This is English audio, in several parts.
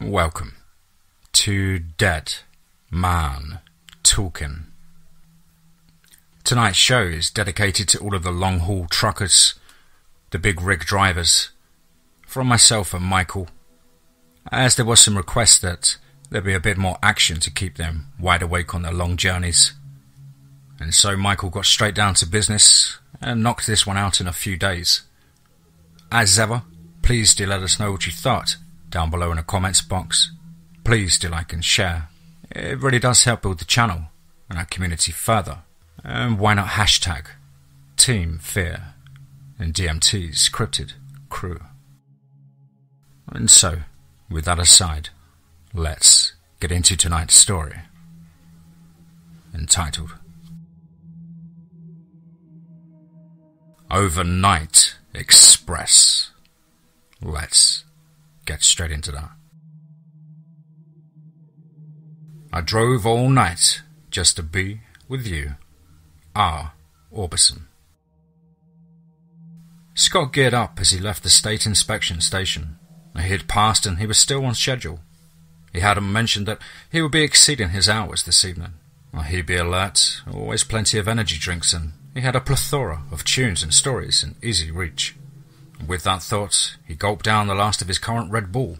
Welcome to Dead Man Talking. Tonight's show is dedicated to all of the long-haul truckers, the big rig drivers, from myself and Michael, as there was some requests that there be a bit more action to keep them wide awake on their long journeys. And so Michael got straight down to business and knocked this one out in a few days. As ever, please do let us know what you thought down below in the comments box. Please do like and share. It really does help build the channel and our community further. And why not hashtag TeamFEAR and DMT's Cryptid crew. And so, with that aside, let's get into tonight's story, entitled Overnight Express. Let's get straight into that. I drove all night just to be with you, R. Orbison. Scott geared up as he left the state inspection station. He had passed and he was still on schedule. He hadn't mentioned that he would be exceeding his hours this evening. He'd be alert, always plenty of energy drinks, and he had a plethora of tunes and stories in easy reach. With that thought, he gulped down the last of his current Red Bull.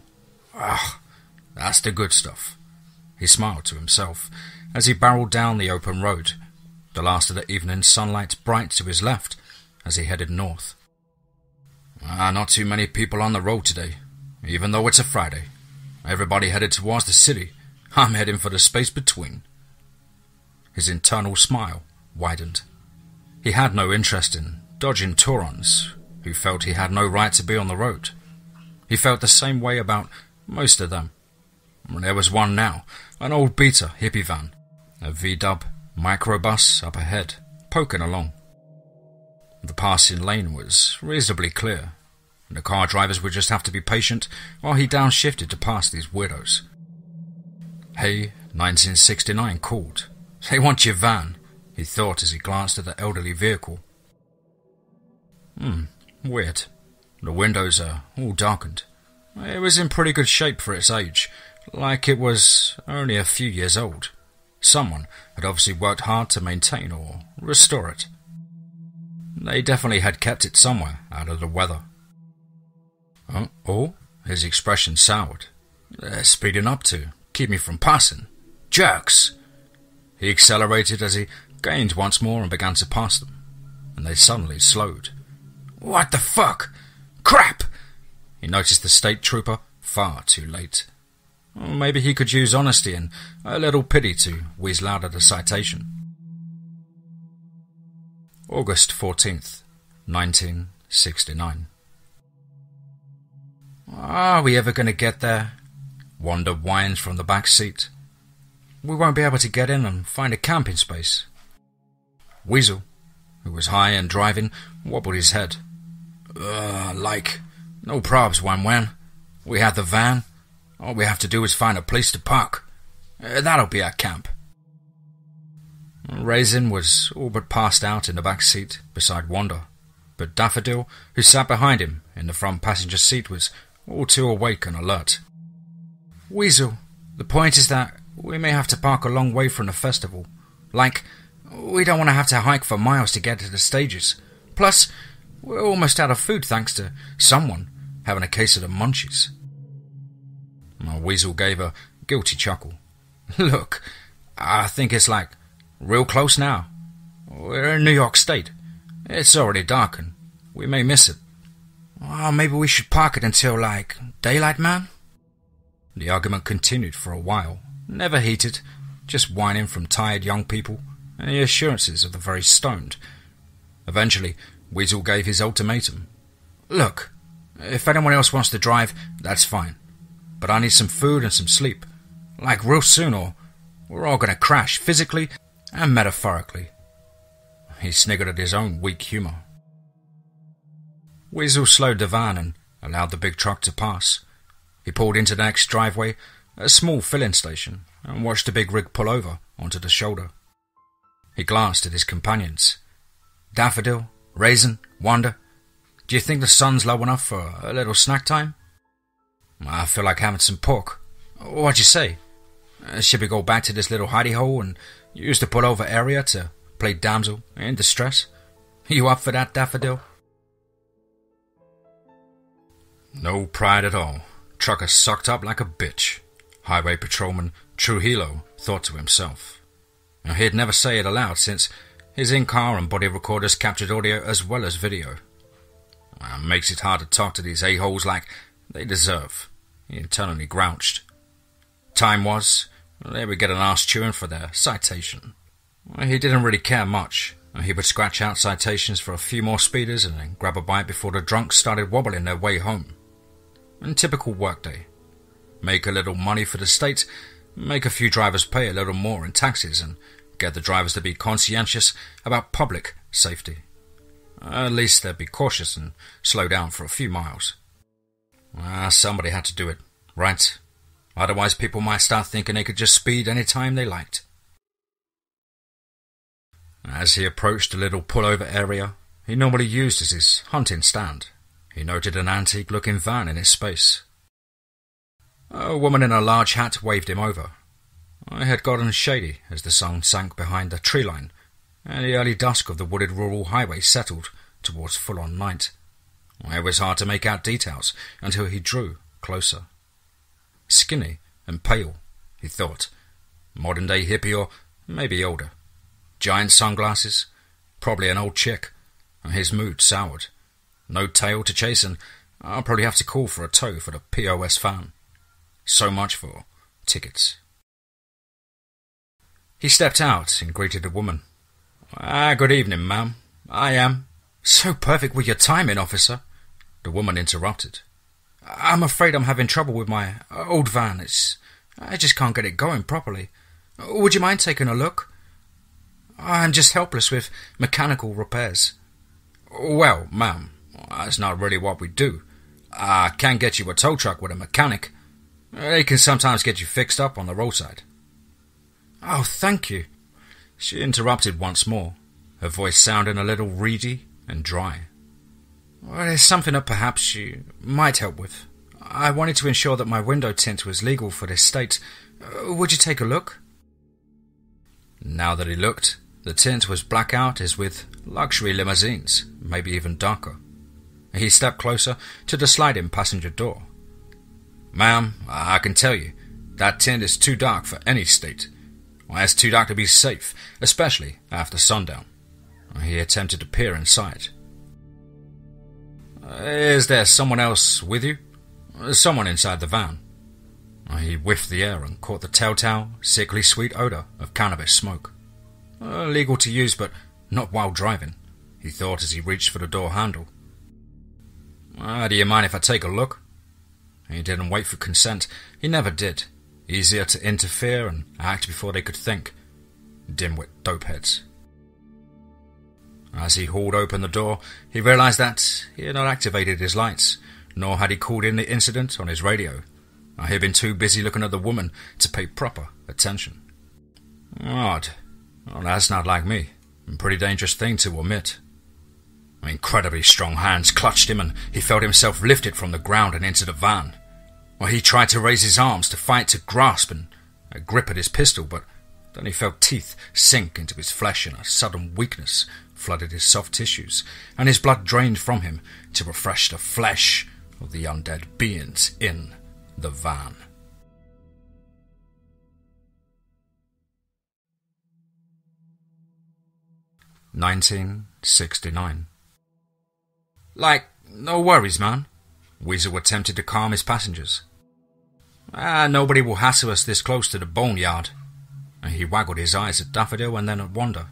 That's the good stuff. He smiled to himself as he barreled down the open road, the last of the evening sunlight bright to his left as he headed north. Not too many people on the road today, even though it's a Friday. Everybody headed towards the city. I'm heading for the space between. His internal smile widened. He had no interest in dodging Taurons who felt he had no right to be on the road. He felt the same way about most of them. There was one now, an old beater hippie van, a V-dub microbus up ahead, poking along. The passing lane was reasonably clear, and the car drivers would just have to be patient while he downshifted to pass these weirdos. Hey, 1969 called. They want your van, he thought as he glanced at the elderly vehicle. Weird. The windows are all darkened. It was in pretty good shape for its age, like it was only a few years old. Someone had obviously worked hard to maintain or restore it. They definitely had kept it somewhere out of the weather. His expression soured. They're speeding up to keep me from passing. Jerks! He accelerated as he gained once more and began to pass them, and they suddenly slowed. What the fuck? Crap! He noticed the state trooper far too late. Maybe he could use honesty and a little pity to weasel out of the citation. August 14th, 1969. Are we ever going to get there? Wanda whines from the back seat. We won't be able to get in and find a camping space. Weasel, who was high and driving, wobbled his head. No probs, Wan. We have the van. All we have to do is find a place to park. That'll be our camp. Raisin was all but passed out in the back seat beside Wanda, but Daffodil, who sat behind him in the front passenger seat, was all too awake and alert. Weasel, the point is that we may have to park a long way from the festival. We don't want to have to hike for miles to get to the stages. Plus, we're almost out of food thanks to someone having a case of the munchies. Weasel gave a guilty chuckle. Look, I think it's real close now. We're in New York State. It's already dark and we may miss it. Maybe we should park it until, daylight, man? The argument continued for a while, never heated, just whining from tired young people and the assurances of the very stoned. Eventually, Weasel gave his ultimatum. Look, if anyone else wants to drive, that's fine. But I need some food and some sleep. Real soon or we're all going to crash physically and metaphorically. He sniggered at his own weak humour. Weasel slowed the van and allowed the big truck to pass. He pulled into the next driveway, a small filling station, and watched the big rig pull over onto the shoulder. He glanced at his companions. Daffodil, Raisin, Wanda, Do you think the sun's low enough for a little snack time? I feel like having some pork. What'd you say? Should we go back to this little hidey hole and use the pullover area to play damsel in distress? You up for that, Daffodil? No pride at all. Trucker sucked up like a bitch. Highway patrolman Trujillo thought to himself. He'd never say it aloud since his in-car and body recorders captured audio as well as video. Makes it hard to talk to these a-holes like they deserve, he internally grouched. Time was, they would get an arse chewing for their citation. He didn't really care much. He would scratch out citations for a few more speeders and then grab a bite before the drunks started wobbling their way home. And typical workday. Make a little money for the state, make a few drivers pay a little more in taxes, and get the drivers to be conscientious about public safety. At least they'd be cautious and slow down for a few miles. Somebody had to do it, right? Otherwise people might start thinking they could just speed any time they liked. As he approached the little pullover area he normally used as his hunting stand, he noted an antique-looking van in its space. A woman in a large hat waved him over. It had gotten shady as the sun sank behind the tree line, and the early dusk of the wooded rural highway settled towards full-on night. It was hard to make out details until he drew closer. Skinny and pale, he thought. Modern-day hippie or maybe older. Giant sunglasses, probably an old chick. His mood soured. No tail to chase, and I'll probably have to call for a tow for the POS van. So much for tickets. He stepped out and greeted the woman. Good evening, ma'am. I am. So perfect with your timing, officer. The woman interrupted. I'm afraid I'm having trouble with my old van. I just can't get it going properly. Would you mind taking a look? I'm just helpless with mechanical repairs. Well, ma'am, that's not really what we do. I can get you a tow truck with a mechanic. They can sometimes get you fixed up on the roadside. Oh, thank you. She interrupted once more, her voice sounding a little reedy and dry. Well, there's something that perhaps you might help with. I wanted to ensure that my window tint was legal for this state. Would you take a look? Now that he looked, the tint was black out as with luxury limousines, maybe even darker. He stepped closer to the sliding passenger door. Ma'am, I can tell you, that tint is too dark for any state. It's too dark to be safe, especially after sundown. He attempted to peer inside. Is there someone else with you? Someone inside the van. He whiffed the air and caught the telltale, sickly sweet odour of cannabis smoke. Legal to use, but not while driving, he thought as he reached for the door handle. Do you mind if I take a look? He didn't wait for consent. He never did. Easier to interfere and act before they could think. Dimwit dopeheads. As he hauled open the door, he realized that he had not activated his lights, nor had he called in the incident on his radio. He had been too busy looking at the woman to pay proper attention. Odd. Well, that's not like me. A pretty dangerous thing to omit. Incredibly strong hands clutched him, and he felt himself lifted from the ground and into the van. He tried to raise his arms to fight to grasp and a grip at his pistol, but then he felt teeth sink into his flesh and a sudden weakness flooded his soft tissues, and his blood drained from him to refresh the flesh of the undead beings in the van. (1969) No worries, man. Weasel attempted to calm his passengers. Nobody will hassle us this close to the boneyard. He waggled his eyes at Daffodil and then at Wanda,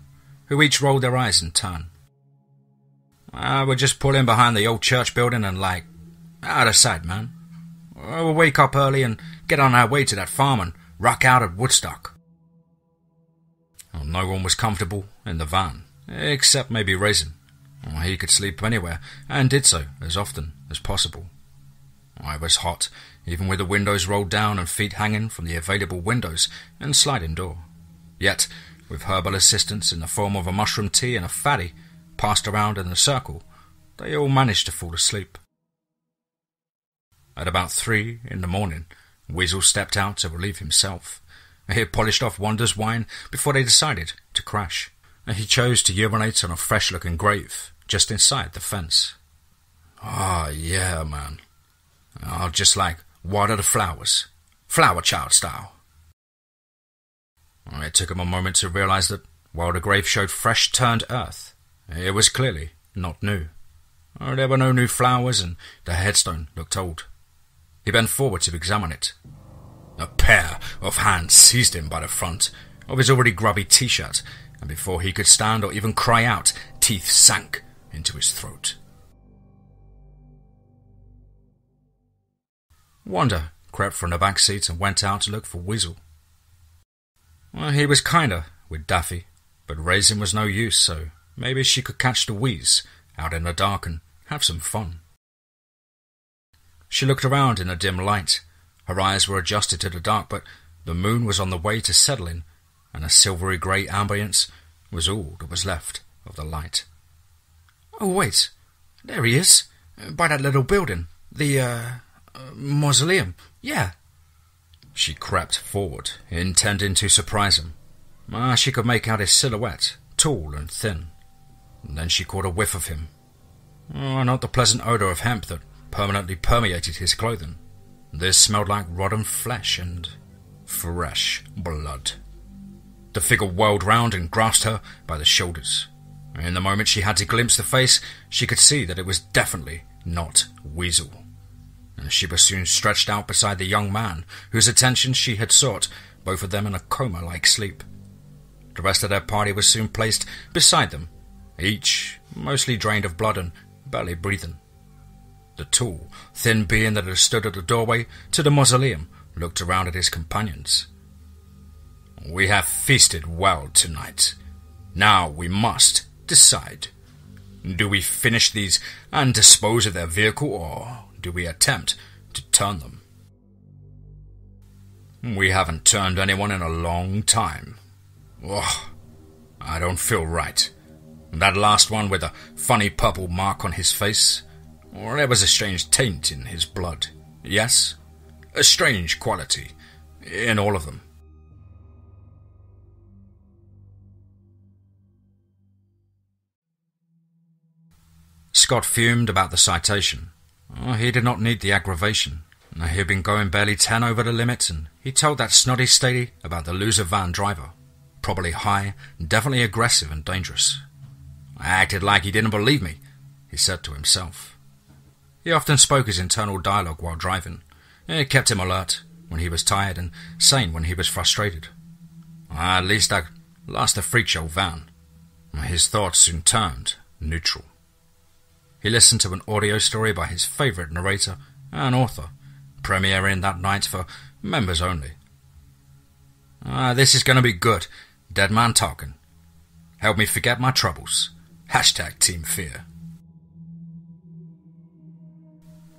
who each rolled their eyes in turn. We'll just pull in behind the old church building and out of sight, man. We'll wake up early and get on our way to that farm and rock out at Woodstock. No one was comfortable in the van, except maybe Raisin. He could sleep anywhere, and did so as often as possible. It was hot, even with the windows rolled down and feet hanging from the available windows and sliding door. Yet, with herbal assistance in the form of a mushroom tea and a fatty passed around in a circle, they all managed to fall asleep. At about 3 in the morning, Weasel stepped out to relieve himself. He had polished off Wanda's wine before they decided to crash. He chose to urinate on a fresh-looking grave just inside the fence. "Ah, yeah, man. I'll just like water the flowers, flower child style." It took him a moment to realize that while the grave showed fresh-turned earth, it was clearly not new. There were no new flowers, and the headstone looked old. He bent forward to examine it. A pair of hands seized him by the front of his already grubby t-shirt, and before he could stand or even cry out, teeth sank into his throat. Wanda crept from the back seat and went out to look for Weasel. He was kinder with Daffy, but racing was no use, so maybe she could catch the wheeze out in the dark and have some fun. She looked around in the dim light. Her eyes were adjusted to the dark, but the moon was on the way to settle in, and a silvery grey ambience was all that was left of the light. "Oh, wait. There he is, by that little building. The, mausoleum. Yeah." She crept forward, intending to surprise him. She could make out his silhouette, tall and thin. Then she caught a whiff of him. Not the pleasant odour of hemp that permanently permeated his clothing. This smelled like rotten flesh and fresh blood. The figure whirled round and grasped her by the shoulders. In the moment she had to glimpse the face, she could see that it was definitely not Weasel. She was soon stretched out beside the young man, whose attention she had sought, both of them in a coma-like sleep. The rest of their party was soon placed beside them, each mostly drained of blood and barely breathing. The tall, thin being that had stood at the doorway to the mausoleum looked around at his companions. "We have feasted well tonight. Now we must decide. Do we finish these and dispose of their vehicle, or do we attempt to turn them? We haven't turned anyone in a long time. I don't feel right. That last one with a funny purple mark on his face, there was a strange taint in his blood. Yes, a strange quality in all of them." Scott fumed about the citation. He did not need the aggravation. He had been going barely 10 over the limit, and he told that snotty statey about the loser van driver. Probably high, definitely aggressive and dangerous. "I acted like he didn't believe me," he said to himself. He often spoke his internal dialogue while driving. It kept him alert when he was tired and sane when he was frustrated. At least I lost the freak show van. His thoughts soon turned neutral. He listened to an audio story by his favourite narrator and author, premiering that night for members only. This is going to be good. Dead man talking. Help me forget my troubles. #TeamFEAR.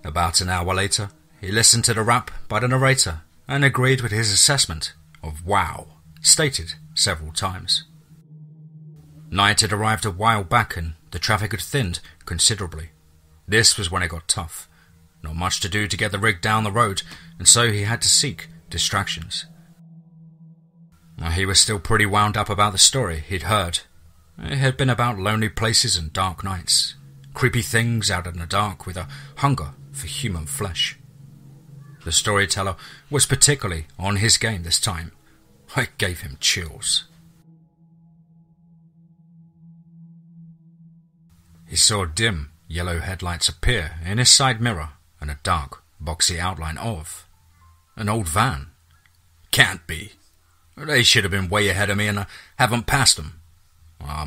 About an hour later, he listened to the rap by the narrator and agreed with his assessment of "wow," stated several times. Night had arrived a while back and the traffic had thinned considerably. This was when it got tough. Not much to do to get the rig down the road, and so he had to seek distractions. He was still pretty wound up about the story he'd heard. It had been about lonely places and dark nights, creepy things out in the dark with a hunger for human flesh. The storyteller was particularly on his game this time. It gave him chills. He saw dim yellow headlights appear in his side mirror and a dark, boxy outline of an old van. Can't be. They should have been way ahead of me and I haven't passed them.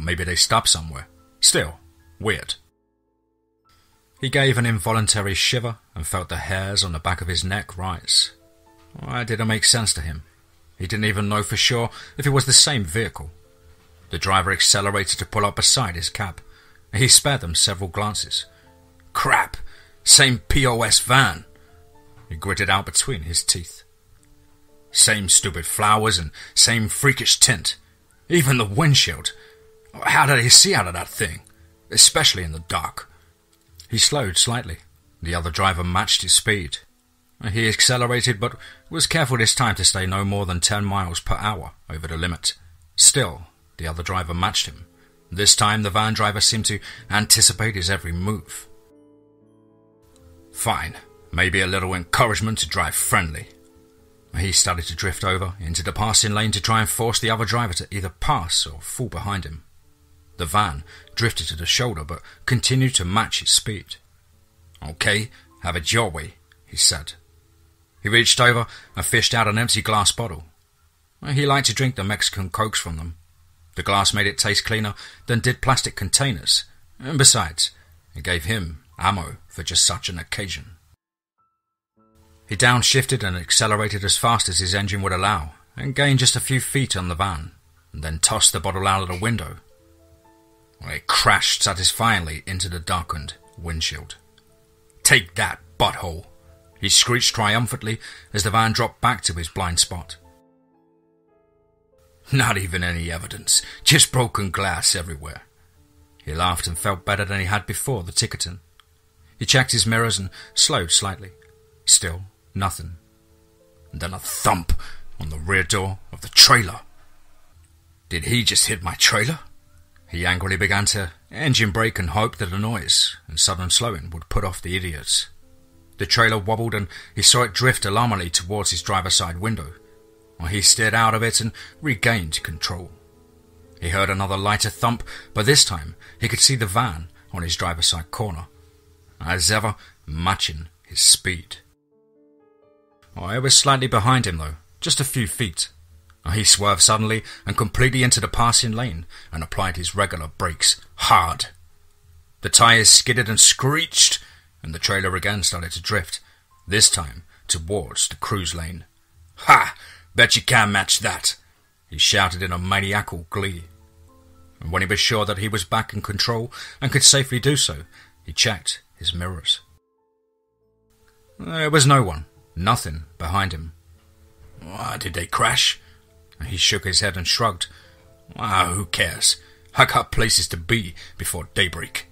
Maybe they stopped somewhere. Still, weird. He gave an involuntary shiver and felt the hairs on the back of his neck rise. It didn't make sense to him. He didn't even know for sure if it was the same vehicle. The driver accelerated to pull up beside his cab. He spared them several glances. Crap! Same POS van! He gritted out between his teeth. Same stupid flowers and same freakish tint. Even the windshield. How did he see out of that thing? Especially in the dark. He slowed slightly. The other driver matched his speed. He accelerated, but was careful this time to stay no more than 10 miles per hour over the limit. Still, the other driver matched him. This time the van driver seemed to anticipate his every move. Fine, maybe a little encouragement to drive friendly. He started to drift over into the passing lane to try and force the other driver to either pass or fall behind him. The van drifted to the shoulder but continued to match his speed. "Okay, have it your way," he said. He reached over and fished out an empty glass bottle. He liked to drink the Mexican Cokes from them. The glass made it taste cleaner than did plastic containers, and besides, it gave him ammo for just such an occasion. He downshifted and accelerated as fast as his engine would allow, and gained just a few feet on the van, and then tossed the bottle out of the window. It crashed satisfyingly into the darkened windshield. "Take that, butthole!" he screeched triumphantly as the van dropped back to his blind spot. "Not even any evidence, just broken glass everywhere." He laughed and felt better than he had before the ticketing. He checked his mirrors and slowed slightly. Still nothing. And then a thump on the rear door of the trailer. Did he just hit my trailer? He angrily began to engine brake and hoped that a noise and sudden slowing would put off the idiots. The trailer wobbled and he saw it drift alarmingly towards his driver's side window, while he steered out of it and regained control. He heard another lighter thump, but this time he could see the van on his driver's side corner, as ever matching his speed. It was slightly behind him though, just a few feet. He swerved suddenly and completely into the passing lane and applied his regular brakes hard. The tyres skidded and screeched, and the trailer again started to drift, this time towards the cruise lane. "Ha! Bet you can't match that!" he shouted in a maniacal glee. And when he was sure that he was back in control and could safely do so, he checked his mirrors. There was no one, nothing behind him. Did they crash? He shook his head and shrugged. Who cares? I got places to be before daybreak.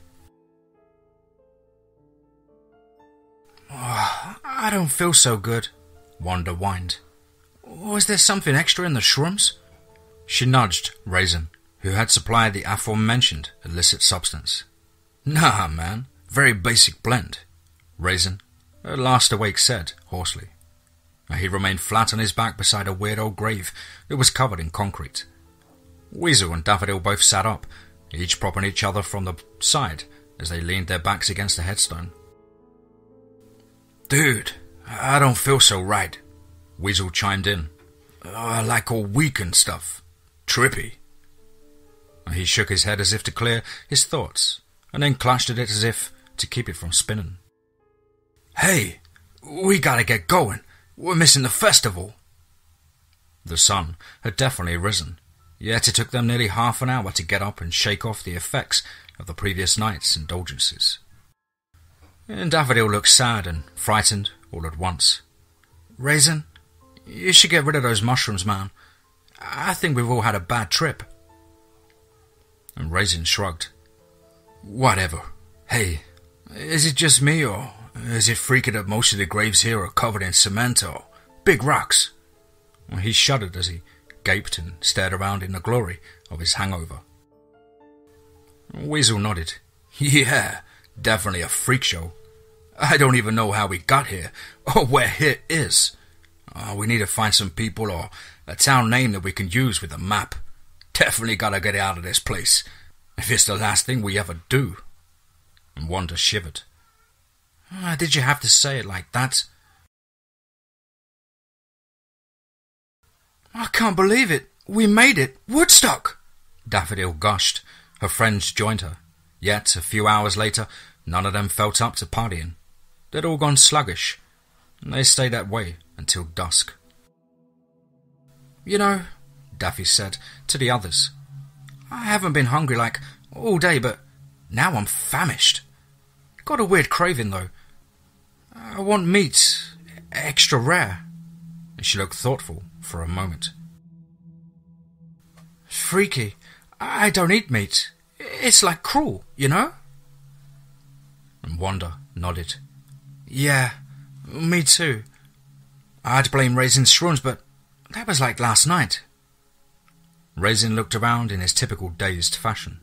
I don't feel so good, Wanda whined. Was there something extra in the shrooms? She nudged Raisin, who had supplied the aforementioned illicit substance. Nah, man, very basic blend, Raisin, at last awake, said hoarsely. He remained flat on his back beside a weird old grave that was covered in concrete. Weasel and Daffodil both sat up, each propping each other from the side as they leaned their backs against the headstone. Dude, I don't feel so right, Weasel chimed in. Like all weak and stuff. Trippy. He shook his head as if to clear his thoughts, and then clutched at it as if to keep it from spinning. Hey, we gotta get going. We're missing the festival. The sun had definitely risen, yet it took them nearly half an hour to get up and shake off the effects of the previous night's indulgences. And Daffodil looked sad and frightened all at once. Raisin, you should get rid of those mushrooms, man. I think we've all had a bad trip. And Raisin shrugged. Whatever. Hey, is it just me, or is it freaky that most of the graves here are covered in cement or big rocks? He shuddered as he gaped and stared around in the glory of his hangover. Weasel nodded. Yeah, definitely a freak show. I don't even know how we got here, or where here is. We need to find some people or a town name that we can use with a map. Definitely gotta get out of this place, if it's the last thing we ever do. And Wanda shivered. Did you have to say it like that? I can't believe it. We made it. Woodstock! Daffodil gushed. Her friends joined her. Yet, a few hours later, none of them felt up to partying. They'd all gone sluggish, and they stayed that way until dusk. You know, Daffy said to the others, I haven't been hungry like all day, but now I'm famished. Got a weird craving though. I want meat, extra rare. And she looked thoughtful for a moment. Freaky. I don't eat meat. It's like cruel, you know? And Wanda nodded. Yeah, me too. I'd blame Raisin's shrooms, but that was like last night. Raisin looked around in his typical dazed fashion.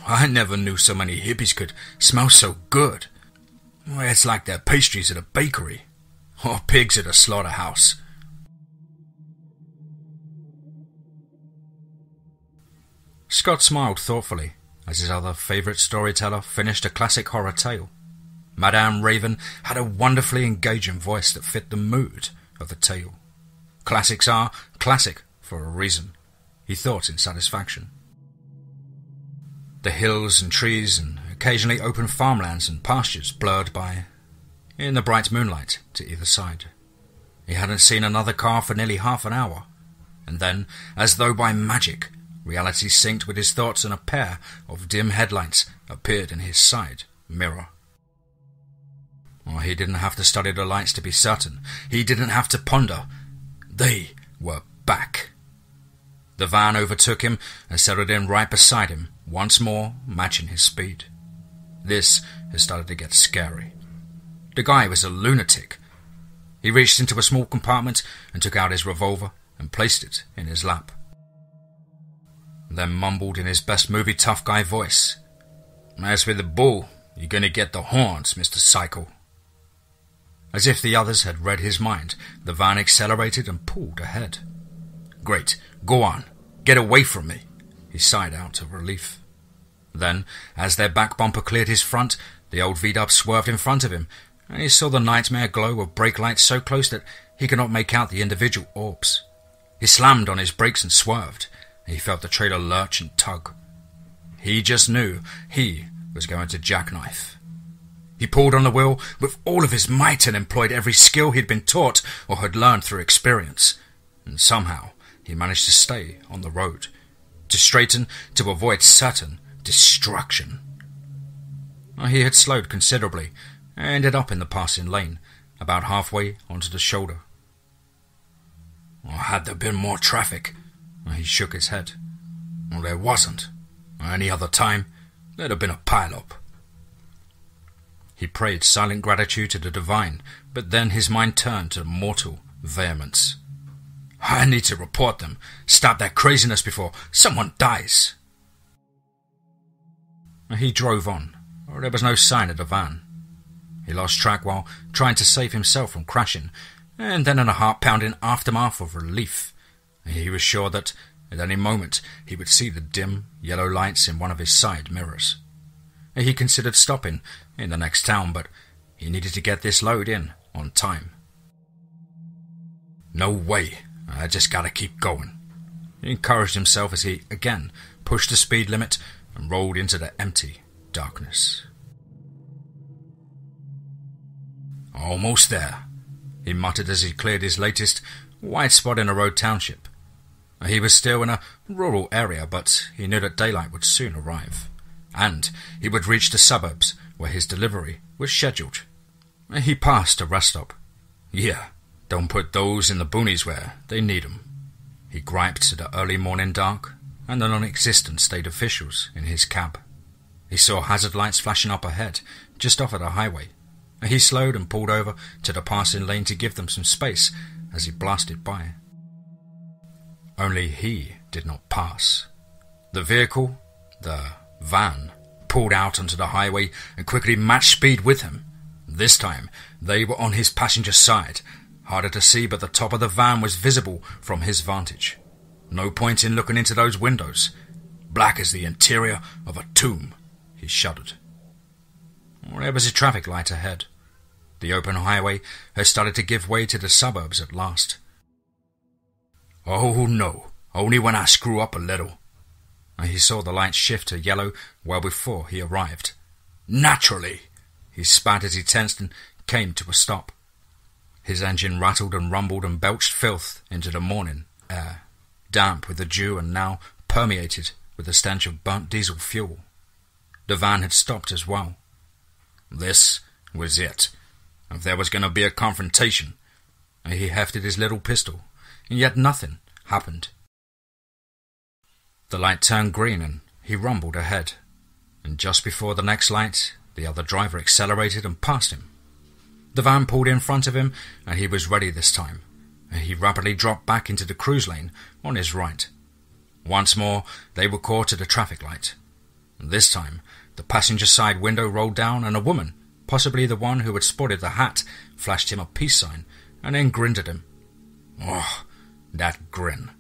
I never knew so many hippies could smell so good. It's like their pastries at a bakery, or pigs at a slaughterhouse. Scott smiled thoughtfully as his other favourite storyteller finished a classic horror tale. Madame Raven had a wonderfully engaging voice that fit the mood of the tale. Classics are classic for a reason, he thought in satisfaction. The hills and trees and occasionally open farmlands and pastures blurred by in the bright moonlight to either side. He hadn't seen another car for nearly half an hour, and then, as though by magic, reality synced with his thoughts and a pair of dim headlights appeared in his side mirror. Oh, he didn't have to study the lights to be certain. He didn't have to ponder. They were back. The van overtook him and settled in right beside him, once more matching his speed. This had started to get scary. The guy was a lunatic. He reached into a small compartment and took out his revolver and placed it in his lap. Then mumbled in his best movie tough guy voice, "As with the bull, you're gonna get the horns, Mr. Psycho." As if the others had read his mind, the van accelerated and pulled ahead. "Great, go on, get away from me," he sighed out of relief. Then, as their back bumper cleared his front, the old V-dub swerved in front of him, and he saw the nightmare glow of brake lights so close that he could not make out the individual orbs. He slammed on his brakes and swerved. He felt the trailer lurch and tug. He just knew he was going to jackknife. He pulled on the wheel with all of his might and employed every skill he'd been taught or had learned through experience, and somehow he managed to stay on the road, to straighten, to avoid certain destruction. He had slowed considerably and ended up in the passing lane, about halfway onto the shoulder. Had there been more traffic? He shook his head. Well, there wasn't. Any other time, there'd have been a pile-up. He prayed silent gratitude to the divine, but then his mind turned to mortal vehemence. I need to report them, stop that craziness before someone dies. He drove on. There was no sign of the van. He lost track while trying to save himself from crashing, and then in a heart-pounding aftermath of relief, he was sure that at any moment he would see the dim yellow lights in one of his side mirrors. He considered stopping in the next town, but he needed to get this load in on time. No way, I just gotta keep going. He encouraged himself as he again pushed the speed limit and rolled into the empty darkness. Almost there, he muttered as he cleared his latest white spot in a road township. He was still in a rural area, but he knew that daylight would soon arrive, and he would reach the suburbs where his delivery was scheduled. He passed a rest stop. Yeah, don't put those in the boonies where they need 'em. He griped to the early morning dark and the non-existent state officials in his cab. He saw hazard lights flashing up ahead, just off of the highway. He slowed and pulled over to the passing lane to give them some space as he blasted by. Only he did not pass. The vehicle, the van, pulled out onto the highway and quickly matched speed with him. This time, they were on his passenger side, harder to see, but the top of the van was visible from his vantage. No point in looking into those windows. Black as the interior of a tomb, he shuddered. There was a traffic light ahead. The open highway had started to give way to the suburbs at last. Oh no, only when I screw up a little. He saw the light shift to yellow well before he arrived. Naturally! He spat as he tensed and came to a stop. His engine rattled and rumbled and belched filth into the morning air, damp with the dew and now permeated with the stench of burnt diesel fuel. The van had stopped as well. This was it. If there was going to be a confrontation, he hefted his little pistol, and yet nothing happened. The light turned green and he rumbled ahead, and just before the next light, the other driver accelerated and passed him. The van pulled in front of him, and he was ready this time. He rapidly dropped back into the cruise lane on his right. Once more, they were caught at a traffic light. This time, the passenger side window rolled down, and a woman, possibly the one who had spotted the hat, flashed him a peace sign, and then grinned at him. Oh, that grin.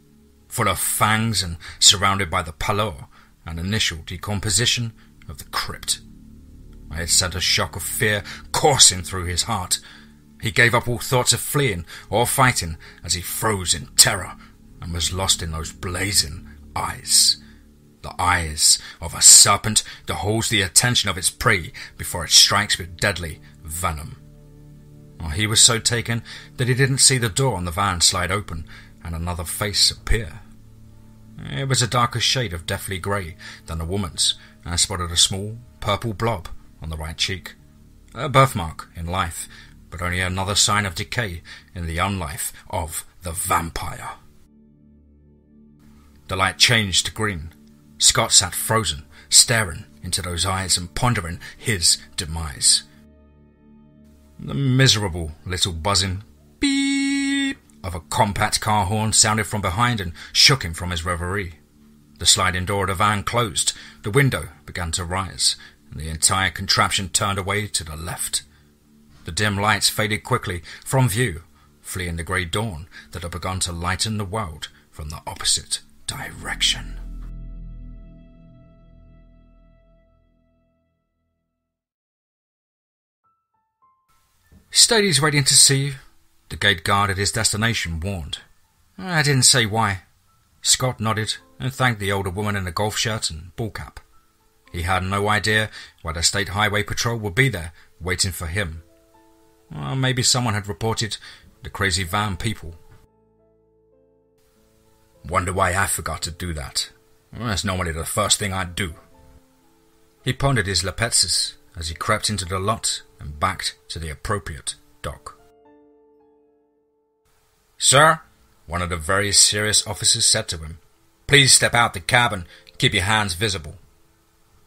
Full of fangs and surrounded by the pallor and initial decomposition of the crypt. It sent a shock of fear coursing through his heart. He gave up all thoughts of fleeing or fighting as he froze in terror and was lost in those blazing eyes. The eyes of a serpent that holds the attention of its prey before it strikes with deadly venom. He was so taken that he didn't see the door on the van slide open and another face appear. It was a darker shade of deathly grey than a woman's, and I spotted a small purple blob on the right cheek. A birthmark in life, but only another sign of decay in the unlife of the vampire. The light changed to green. Scott sat frozen, staring into those eyes and pondering his demise. The miserable little buzzing beep of a compact car horn sounded from behind and shook him from his reverie. The sliding door of the van closed, the window began to rise, and the entire contraption turned away to the left. The dim lights faded quickly from view, fleeing the grey dawn that had begun to lighten the world from the opposite direction. "Stadi's waiting to see you," the gate guard at his destination warned. "I didn't say why." Scott nodded and thanked the older woman in a golf shirt and ball cap. He had no idea why the State Highway Patrol would be there waiting for him. Well, maybe someone had reported the crazy van people. "Wonder why I forgot to do that. Well, that's normally the first thing I'd do." He pondered his lapetzes as he crept into the lot and backed to the appropriate dock. "Sir," one of the very serious officers said to him, "please step out the cab and keep your hands visible."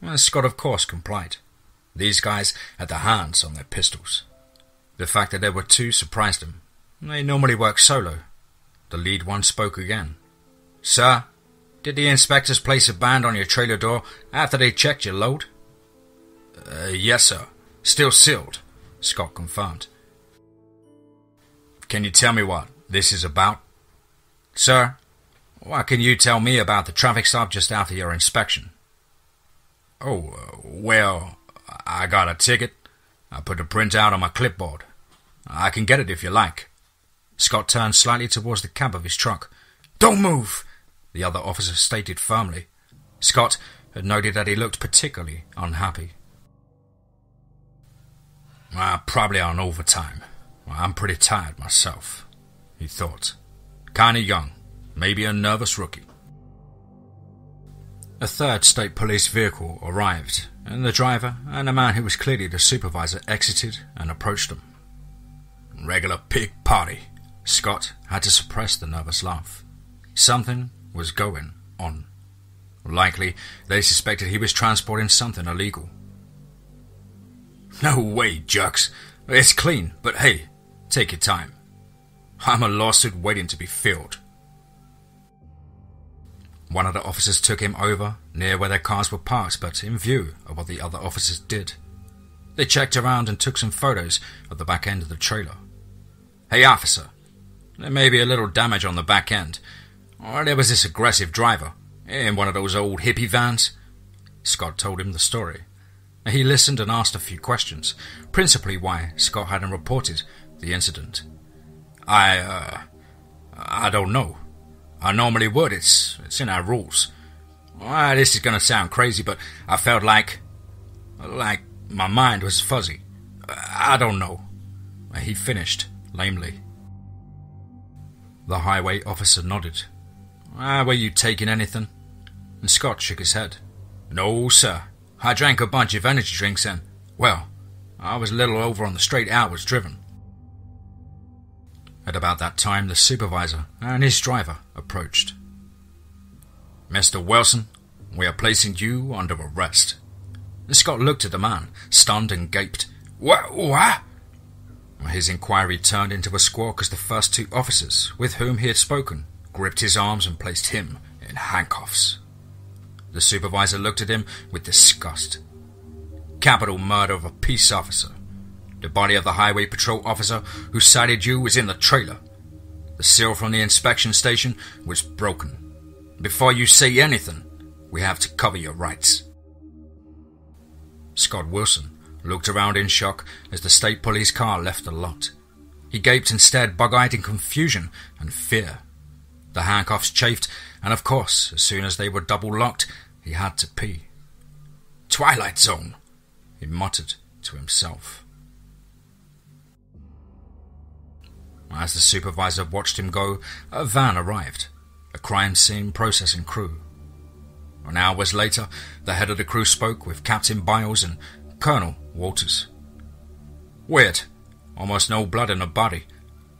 Well, Scott of course complied. These guys had their hands on their pistols. The fact that there were two surprised him. They normally work solo. The lead one spoke again. "Sir, did the inspectors place a band on your trailer door after they checked your load?" Yes, sir. Still sealed," Scott confirmed. "Can you tell me what this is about?" "Sir, what can you tell me about the traffic stop just after your inspection?" Well, I got a ticket. I put the printout on my clipboard. I can get it if you like." Scott turned slightly towards the cab of his truck. "Don't move," the other officer stated firmly. Scott had noted that he looked particularly unhappy. "Probably on overtime. I'm pretty tired myself," he thought. "Kinda young, maybe a nervous rookie." A third state police vehicle arrived, and the driver and a man who was clearly the supervisor exited and approached them. "Regular pig party." Scott had to suppress the nervous laugh. Something was going on. Likely, they suspected he was transporting something illegal. "No way, jerks. It's clean, but hey, take your time. I'm a lawsuit waiting to be filled." One of the officers took him over near where their cars were parked, but in view of what the other officers did. They checked around and took some photos of the back end of the trailer. "Hey, officer, there may be a little damage on the back end. Or there was this aggressive driver in one of those old hippie vans." Scott told him the story. He listened and asked a few questions, principally why Scott hadn't reported the incident. I don't know. I normally would. It's in our rules. This is going to sound crazy, but I felt like my mind was fuzzy. I don't know." He finished lamely. The highway officer nodded. "Were you taking anything?" And Scott shook his head. "No, sir. I drank a bunch of energy drinks and, well, I was a little over on the straight hours driven." At about that time, the supervisor and his driver approached. "Mr. Wilson, we are placing you under arrest." Scott looked at the man, stunned and gaped. What? His inquiry turned into a squawk as the first two officers with whom he had spoken gripped his arms and placed him in handcuffs. The supervisor looked at him with disgust. Capital murder of a peace officer. The body of the highway patrol officer who cited you was in the trailer. The seal from the inspection station was broken. Before you say anything, we have to cover your rights. Scott Wilson looked around in shock as the state police car left the lot. He gaped and stared bug-eyed in confusion and fear. The handcuffs chafed, and of course, as soon as they were double-locked, he had to pee. "Twilight Zone," he muttered to himself. As the supervisor watched him go, a van arrived, a crime scene processing crew. An hour later, the head of the crew spoke with Captain Biles and Colonel Walters. "Weird. Almost no blood in the body.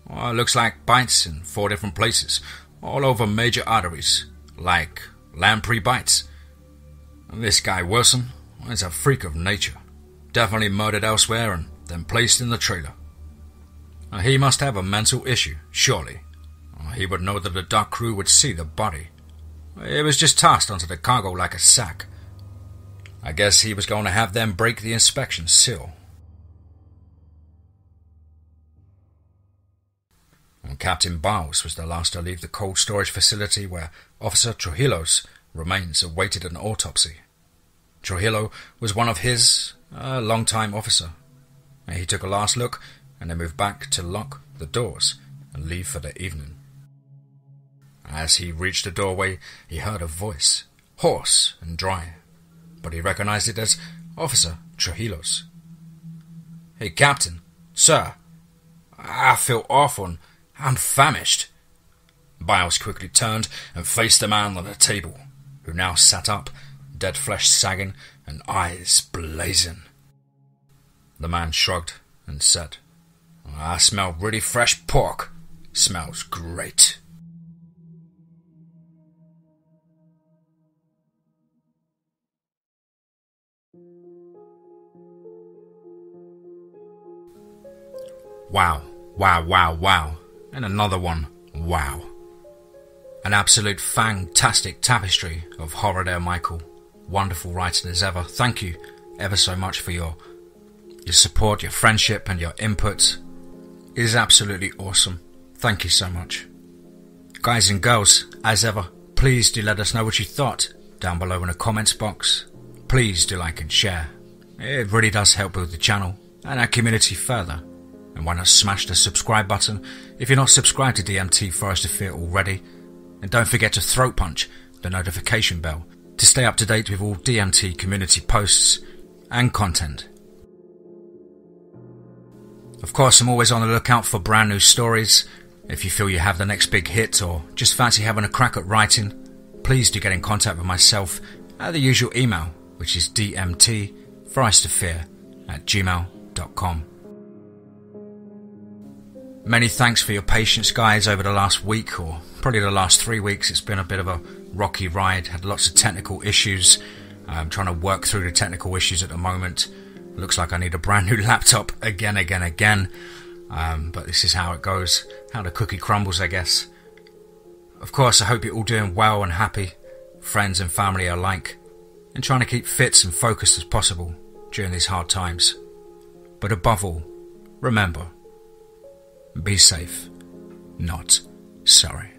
Looks like bites in 4 different places, all over major arteries, like lamprey bites. This guy Wilson is a freak of nature. Definitely murdered elsewhere and then placed in the trailer. He must have a mental issue, surely. He would know that the dock crew would see the body. It was just tossed onto the cargo like a sack. I guess he was going to have them break the inspection seal." And Captain Biles was the last to leave the cold storage facility where Officer Trujillo's remains awaited an autopsy. Trujillo was one of his, long-time officer. He took a last look and then moved back to lock the doors and leave for the evening. As he reached the doorway, he heard a voice, hoarse and dry, but he recognized it as Officer Trujillo's. "Hey, Captain, sir, I feel awful and I'm famished." Biles quickly turned and faced the man on the table, who now sat up, dead flesh sagging and eyes blazing. The man shrugged and said, "I smell really fresh pork. Smells great." Wow, wow, wow, wow. And another one, wow. An absolute fantastic tapestry of horror there, Michael. Wonderful writing as ever. Thank you ever so much for your support, your friendship and your input. It is absolutely awesome. Thank you so much. Guys and girls, as ever, please do let us know what you thought down below in the comments box. Please do like and share. It really does help build the channel and our community further. And why not smash the subscribe button if you're not subscribed to DMTForestOfFEAR already. And don't forget to throat punch the notification bell to stay up to date with all DMT community posts and content. Of course, I'm always on the lookout for brand new stories. If you feel you have the next big hit or just fancy having a crack at writing, please do get in contact with myself at the usual email, which is dmtforestofear@gmail.com. Many thanks for your patience, guys, over the last week, or probably the last 3 weeks. It's been a bit of a rocky ride, had lots of technical issues. I'm trying to work through the technical issues at the moment. Looks like I need a brand new laptop again. But this is how it goes, how the cookie crumbles, I guess. Of course, I hope you're all doing well and happy, friends and family alike, and trying to keep fit and focused as possible during these hard times. But above all, remember, be safe, not sorry.